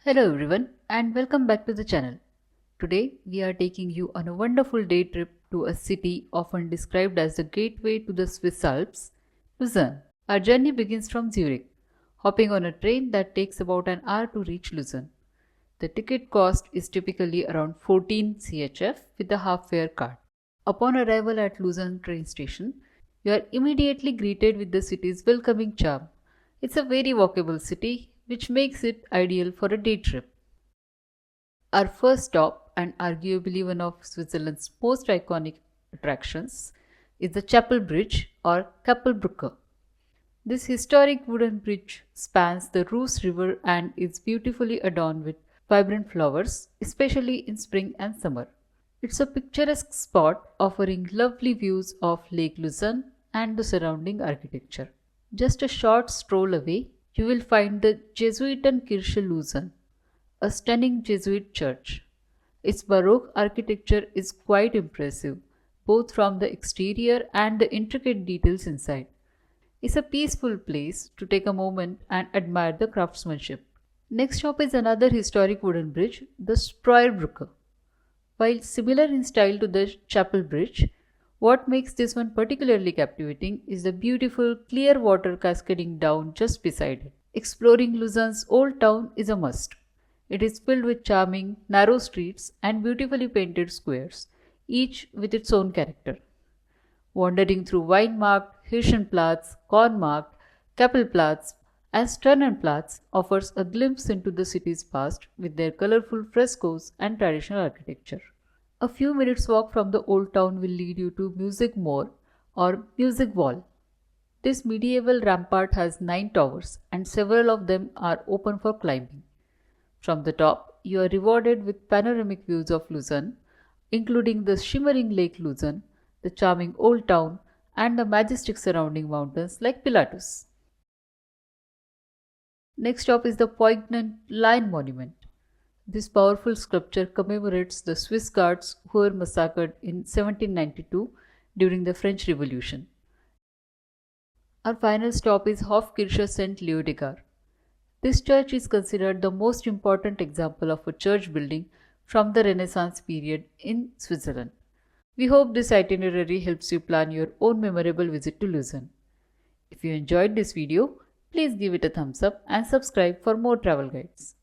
Hello everyone and welcome back to the channel. Today we are taking you on a wonderful day trip to a city often described as the gateway to the Swiss Alps, Lucerne. Our journey begins from Zurich, hopping on a train that takes about an hour to reach Lucerne. The ticket cost is typically around 14 CHF with a half fare card. Upon arrival at Lucerne train station, you are immediately greeted with the city's welcoming charm. It's a very walkable city, which makes it ideal for a day trip. Our first stop, and arguably one of Switzerland's most iconic attractions, is the Chapel Bridge or Kapellbrücke. This historic wooden bridge spans the Reuss River and is beautifully adorned with vibrant flowers, especially in spring and summer. It's a picturesque spot offering lovely views of Lake Lucerne and the surrounding architecture. Just a short stroll away, you will find the Jesuitenkirche Lucerne, a stunning Jesuit church. Its Baroque architecture is quite impressive, both from the exterior and the intricate details inside. It's a peaceful place to take a moment and admire the craftsmanship. Next stop is another historic wooden bridge, the Spreuerbrücke. While similar in style to the Chapel Bridge, what makes this one particularly captivating is the beautiful clear water cascading down just beside it. Exploring Lucerne's old town is a must. It is filled with charming, narrow streets and beautifully painted squares, each with its own character. Wandering through wine-marked Hirschenplatz, corn-marked Kapellplatz, and Sternenplatz offers a glimpse into the city's past with their colorful frescoes and traditional architecture. A few minutes walk from the old town will lead you to Music Moor or Music Wall. This medieval rampart has 9 towers and several of them are open for climbing. From the top, you are rewarded with panoramic views of Lucerne, including the shimmering Lake Lucerne, the charming old town, and the majestic surrounding mountains like Pilatus. Next stop is the poignant Lion Monument. This powerful sculpture commemorates the Swiss guards who were massacred in 1792 during the French Revolution. Our final stop is Hofkirche St. Leodegar. This church is considered the most important example of a church building from the Renaissance period in Switzerland. We hope this itinerary helps you plan your own memorable visit to Lucerne. If you enjoyed this video, please give it a thumbs up and subscribe for more travel guides.